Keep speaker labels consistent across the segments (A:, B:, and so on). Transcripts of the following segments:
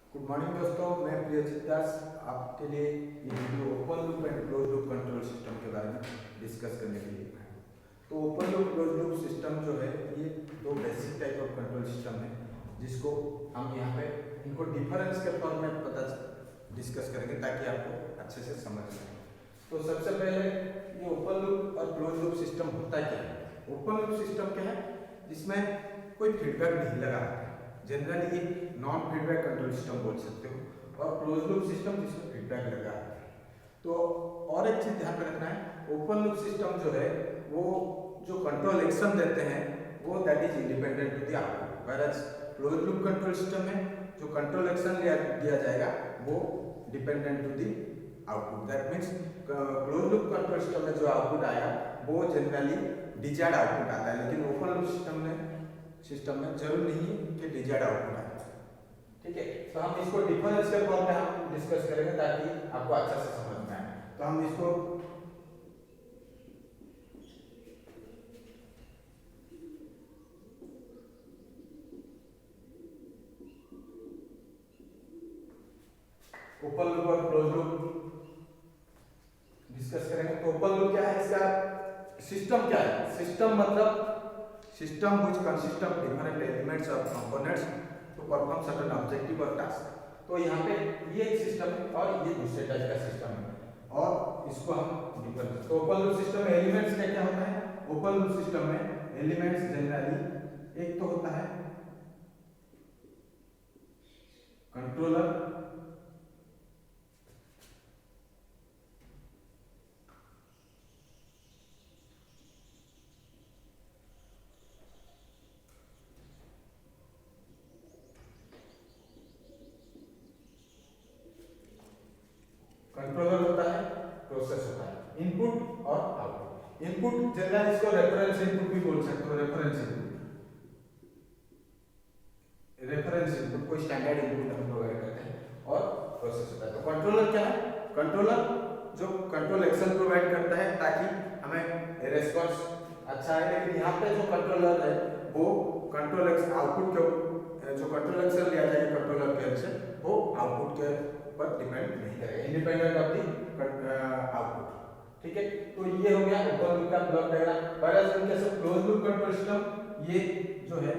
A: Good morning दोस्तों, मैं प्रियजीत दास आपके लिए ये video open loop and close loop control system के बारे में डिस्कस करने के लिए है। तो open loop close loop system जो है ये दो basic type of control system है जिसको हम यहाँ पे इनको डिफरेंस के फॉर्म में डिस्कस करेंगे ताकि आपको अच्छे से समझ आए। तो सबसे पहले ये ओपन लूप और क्लोज लूप सिस्टम होता क्या है। ओपन लूप सिस्टम क्या है जिसमें कोई फीडबैक नहीं लगा है, जनरली ये नॉन फीडबैक कंट्रोल सिस्टम बोल सकते हो। और क्लोज लूप सिस्टम जिसमें फीडबैक लगा है। तो और एक चीज ध्यान में रखना है, ओपन लूप सिस्टम जो है वो जो कंट्रोल एक्शन देते हैं वो that is independent to the output, whereas close loop control system में जो कंट्रोल एक्शन दिया जाएगा वो dependent to the output. That means close loop control system में जो आउटपुट आया वो जनरली डिजायर्ड आउटपुट आता है, लेकिन ओपन लूप सिस्टम में जरूर नहीं है कि डिजायर्ड आउटपुट आए। ठीक है, तो हम इसको डिफरेंस के फॉर्म में हम डिस्कस करेंगे ताकि आपको अच्छा से समझ में आए। तो हम इसको ओपन लूप और क्लोज लूप डिस्कस करेंगे। तो ओपन लूप क्या है, इसका सिस्टम क्या है। सिस्टम मतलब system which consist of different elements और components to perform certain objective और टास्क। तो यहाँ पे ये एक सिस्टम है और ये दूसरे टाइप का सिस्टम है और इसको हम डिफरेंस। तो ओपन लूप सिस्टम में एलिमेंट्स क्या क्या होता है। ओपन लूप सिस्टम में एलिमेंट्स जनरली एक तो होता है कंट्रोलर, कंट्रोलर होता है, प्रोसेस होता है, इनपुट और आउटपुट। इनपुट जनरली इसको रेफरेंस इनपुट भी बोल सकते हो। रेफरेंस इनपुट कोई स्टैंडर्ड इनपुट हम प्रोवाइड करते हैं और प्रोसेस होता है। तो कंट्रोलर क्या है, कंट्रोलर जो कंट्रोल एक्शन प्रोवाइड करता है ताकि हमें रेस्पॉन्स अच्छा है। लेकिन यहाँ पे जो कंट्रोलर है वो कंट्रोल एक्शन आउटपुट के जो कंट्रोल एक्शन लिया जाएगा कंट्रोलर के से वो आउटपुट के पर डिपेंड नहीं करेगा, इंडिपेंडेंट ऑफ द आउटपुट। ठीक है, तो ये हो गया ओपन लूप का block diagram. Whereas in case of close loop control system ये जो है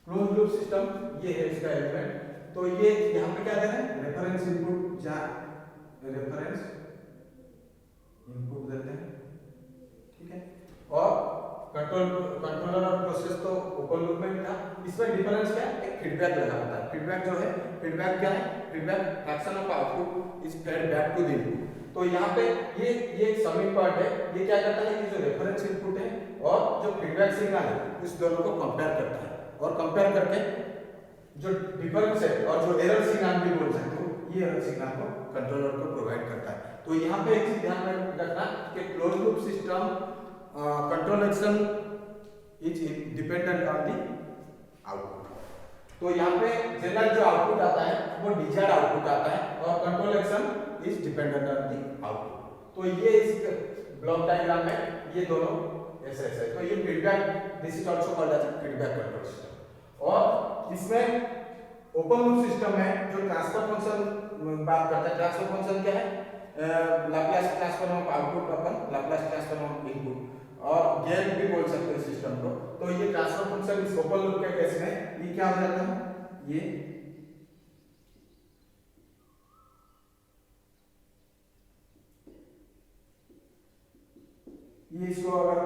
A: क्लोज लूप सिस्टम ये है इसका एलिमेंट। तो ये यहाँ पे क्या दे रहे हैं, रेफरेंस इनपुट जा रेफरेंस इनपुट देते हैं। ठीक है, और कंट्रोलर और प्रोसेस तो ओपन लूप में था। इसमें डिफरेंस क्या है, एक फीडबैक लगा होता है। फीडबैक जो है, फीडबैक क्या है, feedback fraction of output is fed back to the input. तो यहाँ पे ये एक समिंग पार्ट है, ये क्या करता है कि जो रेफरेंस इनपुट है और जो फीडबैक सिग्नल है उस दोनों को कंपेयर करता है और कंपेयर करके जो डिफरेंस है और जो एरर सिग्नल भी बोल सकते हो, ये एरर सिग्नल को कंट्रोलर को प्रोवाइड करता है। तो यहाँ पे एक चीज ध्यान में रखना कि close loop system control action is dependent on the output. तो यहाँ पे जनरल जो आउटपुट आता है वो डिजायर्ड आउटपुट आता है और control action is dependent on the output. तो ये इस ब्लॉक डायग्राम में ये दोनों ऐसे ऐसे। तो ये feedback, this is also called as feedback control system. और इसमें ओपन लूप सिस्टम में जो ट्रांसफर फंक्शन बात करता है, ट्रांसफर फंक्शन क्या है, Laplace transform of output upon Laplace transform of input और गेन भी बोल सकते हैं सिस्टम को। तो ये ट्रांसफर फंक्शन इस ओपन लूप के केस में ये क्या हो जाता है, ये इसको अगर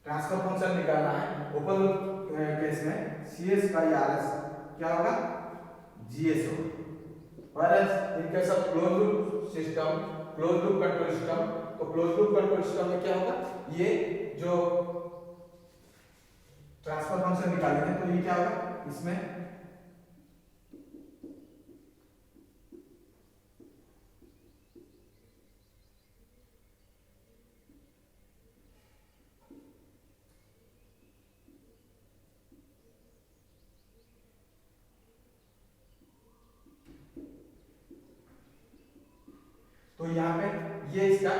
A: ट्रांसफर फंक्शन निकालना है ओपन लूप केस में CS बाई RS क्या होगा, GS होगा। Whereas in case of closed loop system close loop control system, तो क्लोज लूप कंट्रोल सिस्टम में क्या होगा, ये जो ट्रांसफर फंक्शन निकालेंगे तो ये क्या होगा, इसमें तो यहाँ पे ये इसका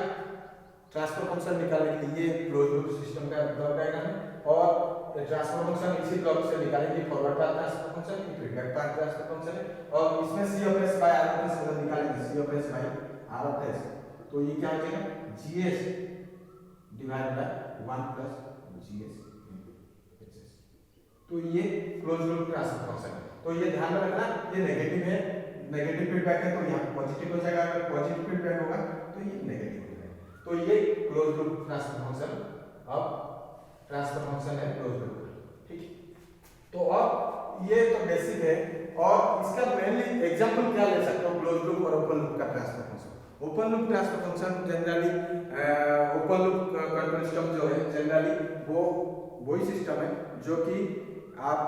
A: ट्रांसफर फंक्शन निकालने के लिए ये क्लोज लूप सिस्टम का ब्लॉक डायग्राम है, और ट्रांसफर फंक्शन इसी ब्लॉक से निकालेंगे forward path transfer function, feedback path transfer function है, और इसमें C of S by R of S अगर निकालेंगे, C of S by R of S, तो ये क्या हो जाएगा, GS divide by 1 plus GS HS. तो ये क्लोज लूप ट्रांसफर फंक्शन है। तो ये ध्यान में रखना, ये नेगेटिव है, नेगेटिव फीडबैक है तो यहाँ पॉजिटिव हो जाएगा, अगर पॉजिटिव फीडबैक होगा तो ये नेगेटिव हो जाएगा। तो ये क्लोज लूप ट्रांसफर फंक्शन, अब ट्रांसफर फंक्शन है क्लोज लूप, ठीक है। तो अब ये तो बेसिक है, और इसका मेनली एग्जांपल क्या ले सकते हो क्लोज लूप और ओपन लूप का transfer function. Open loop transfer function generally open loop control system जो है जनरली वो वही सिस्टम है जो कि आप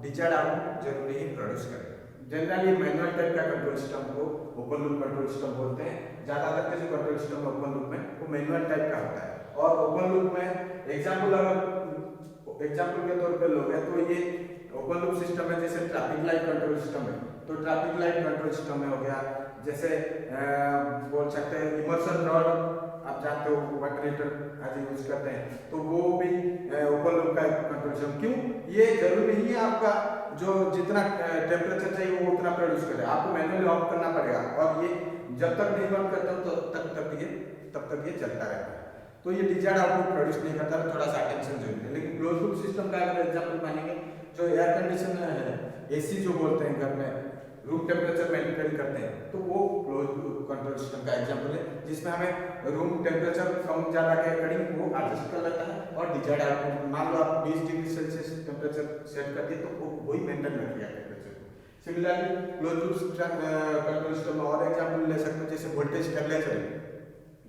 A: डिजायर्ड आउटपुट जरूरी ही प्रोड्यूस करें। जनरली मैनुअल टाइप का कंट्रोल सिस्टम को ओपन लूप कंट्रोल सिस्टम बोलते हैं। ज्यादातर के जो कंट्रोल सिस्टम है ओपन लूप में वो मैनुअल टाइप का होता है। और ओपन लूप में एग्जांपल के तौर पे लोगे तो ये ओपन लूप सिस्टम है, जैसे ट्रैफिक लाइट कंट्रोल सिस्टम है, तो ट्रैफिक लाइट कंट्रोल सिस्टम में हो गया, जैसे बोल सकते हैं इमर्सन रॉड, आप जानते हो वाटर आज यूज करते हैं, तो वो भी ओपन लूप का कंट्रोल सिस्टम। क्यों, ये जरूरी नहीं है आपका जो जितना टेम्परेचर चाहिए वो उतना प्रोड्यूस करे, आपको मैनुअली ऑफ करना पड़ेगा, और ये जब तक नहीं बंद करते हो तो तब तक ये चलता रहता है। तो ये डिजायर्ड आउटपुट प्रोड्यूस नहीं करता, थोड़ा सा अटेंशन जरूरी है। लेकिन क्लोज लूप सिस्टम का अगर एग्जांपल मानेंगे, जो एयर कंडीशन है, एसी जो बोलते हैं घर में, रूम टेम्परेचर मेंटेन करते हैं, तो वो क्लोज लूप कंट्रोल सिस्टम का एग्जांपल है, जिसमें हमें रूम टेम्परेचर कम ज्यादा के अकॉर्डिंग वो एडजस्ट कर लेता है, और डिजायर्ड आउटपुट मान लो आप 20 डिग्री सेल्सियस टेम्परेचर सेट कर दिए तो वो वही मेंटेन रखेगा टेम्परेचर को। Similarly close loop control system में और एग्जांपल ले सकते हो, जैसे वोल्टेज स्टेबलाइजर,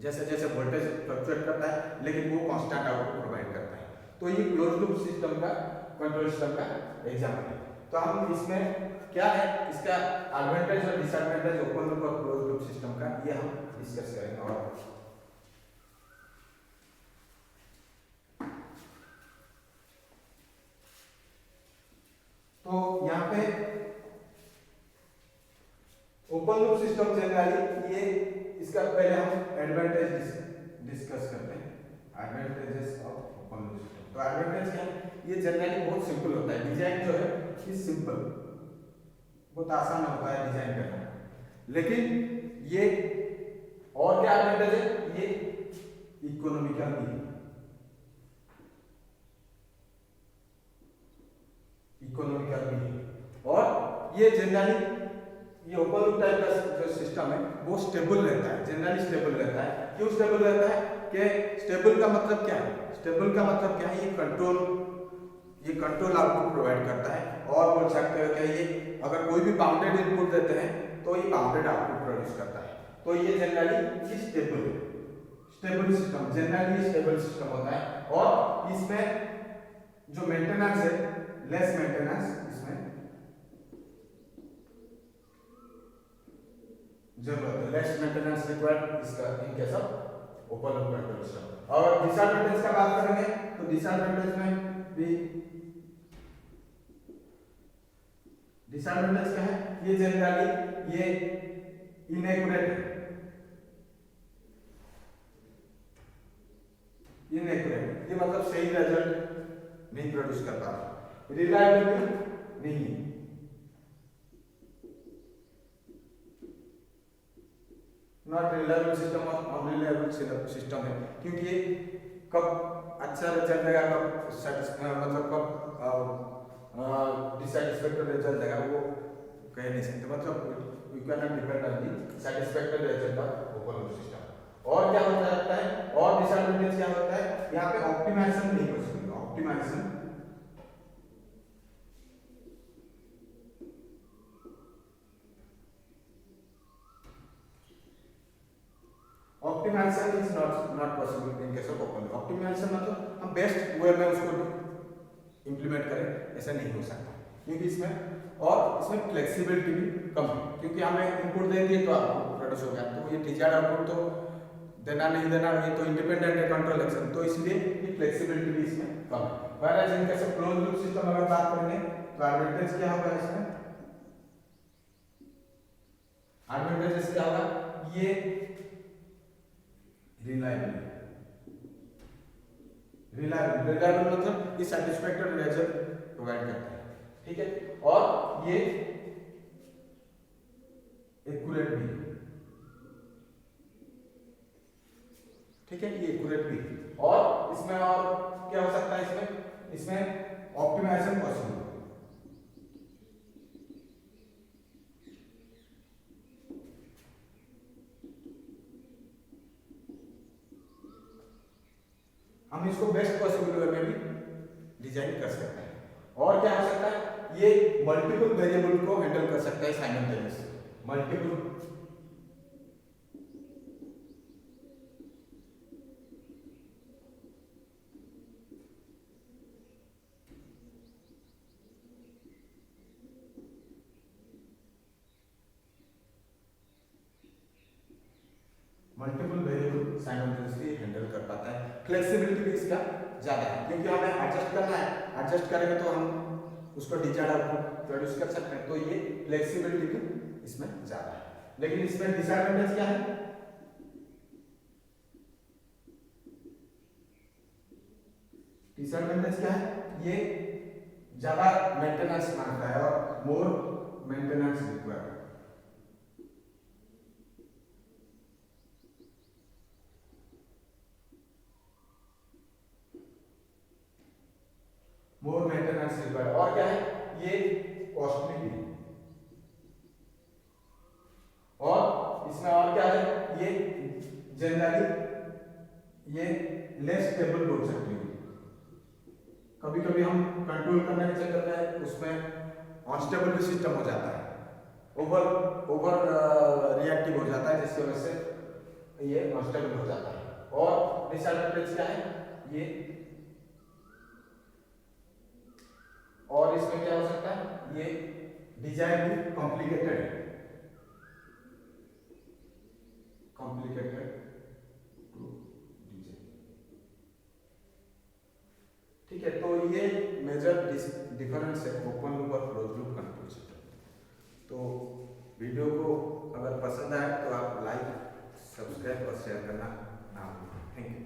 A: जैसे जैसे वोल्टेज फ्लक्चुएट करता है लेकिन वो कांस्टेंट आउटपुट प्रोवाइड करता है, तो ये क्लोज लूप सिस्टम का कंट्रोल सिस्टम का एग्जांपल है। तो हम इसमें क्या है, इसका एडवांटेज और डिसएडवांटेज ओपन लूप और क्लोज लूप सिस्टम का ये हम डिस्कस करेंगे। और तो यहाँ पे ओपन लूप सिस्टम जनरली ये, इसका पहले हम एडवांटेज डिस्कस करते हैं, advantages of open loop system. तो एडवांटेज क्या है, ये जनरली बहुत सिंपल होता है, डिजाइन जो है ये सिंपल, बहुत आसान होता है डिजाइन करना। लेकिन ये और क्या एडवांटेज है, ये इकोनॉमिकल भी है, इकोनॉमिकल भी है, और ये जनरली ये ओपन लूप टाइप का जो सिस्टम है वो स्टेबल रहता है, जनरली स्टेबल रहता है। क्यों स्टेबल रहता है, कि स्टेबल का मतलब क्या है, स्टेबल का मतलब क्या है, ये कंट्रोल आउटपुट प्रोवाइड करता है, और बोल सकते हो कि ये अगर कोई भी बाउंडेड इनपुट देते हैं तो ये बाउंडेड आउटपुट प्रोड्यूस करता है। तो ये जनरली ये stable system, generally stable system होता है। और इसमें जो मेंटेनेंस है, लेस मेंटेनेंस इसमें जरूरत है, लेस मेंटेनेंस रिक्वायर्ड इसका इन case of open loop control system. और डिसएडवांटेज का बात करेंगे तो डिसएडवांटेज में भी, डिसएडवांटेज क्या है, ये जनरली ये इनएक्यूरेट है, इनएक्यूरेट ये मतलब सही रिजल्ट नहीं प्रोड्यूस कर पाता, रिलायबल नहीं है, नॉट रिलायबल सिस्टम और अनरिलायबल सिस्टम है, क्योंकि ये कब अच्छा रिजल्ट देगा, कब मतलब कब डिसैटिस्फैक्टरी रिजल्ट देगा वो कह नहीं सकते, मतलब we can not depend on the satisfactory result of open loop system. और क्या होता है, और डिसएडवांटेज क्या होता है, यहाँ पे ऑप्टिमाइजेशन नहीं हो सकती, optimisation optimisation is not possible in case of open loop. Optimisation मतलब हम बेस्ट वे में उसको इंप्लीमेंट करें, ऐसा नहीं हो सकता क्योंकि इसमें फ्लेक्सिबिलिटी भी कम है, क्योंकि हमें इनपुट दे दिए तो आपको प्रोड्यूस हो गया, तो ये डिजायर्ड आउटपुट तो देना नहीं देना ये तो इंडिपेंडेंट है कंट्रोल एक्शन, तो इसलिए ये फ्लेक्सिबिलिटी भी इसमें कम है। Whereas in case of close loop system अगर बात करेंगे तो एडवांटेज क्या होगा इसमें, एडवांटेजेस क्या होगा, ये रिलायबल मतलब ये सैटिस्फैक्टरी रिजल्ट प्रोवाइड करता है, ठीक है, और ये एक्यूरेट भी, ठीक है, ये एक्यूरेट भी, और इसमें और क्या हो सकता है, इसमें ऑप्टिमाइजेशन पॉसिबल है। हम इसको बेस्ट पॉसिबल वे में भी डिजाइन कर सकते हैं, और क्या हो सकता है, ये मल्टीपल वेरिएबल को हैंडल कर सकता है simultaneously, multiple variable simultaneously handle कर पाता है। फ्लेक्सिबिलिटी भी इसका ज्यादा है, क्योंकि हमें एडजस्ट करना है, एडजस्ट करेंगे तो हम उसको डिजायर्ड आउटपुट प्रोड्यूस कर सकते हैं, तो ये फ्लेक्सिबिलिटी भी इसमें ज्यादा है। लेकिन इसमें डिसएडवांटेज क्या है, डिसएडवांटेज क्या है, ये ज्यादा मेंटेनेंस मांगता है और मोर मेंटेनेंस रिक्वायर्ड, मोर मेंटेनेंस रिक्वायर्ड, और क्या है, ये कॉस्टली भी, और इसमें और क्या है, ये जनरली ये लेस स्टेबल बोल सकते हैं, कभी कभी हम कंट्रोल करने के चक्कर में उसमें अनस्टेबल भी सिस्टम हो जाता है, ओवर रिएक्टिव हो जाता है, जिसकी वजह से ये अनस्टेबल हो जाता है। और डिसएडवांटेज क्या है, ये, और इसमें क्या हो सकता है, ये डिजाइन भी कॉम्प्लिकेटेड है, कॉम्प्लिकेटेड टू डिजाइन, ठीक है। तो ये मेजर डिफरेंस है ओपन लूप और क्लोज लूप कंट्रोल सिस्टम। तो वीडियो को अगर पसंद आए तो आप लाइक, सब्सक्राइब और शेयर करना ना भूलें। Thank you.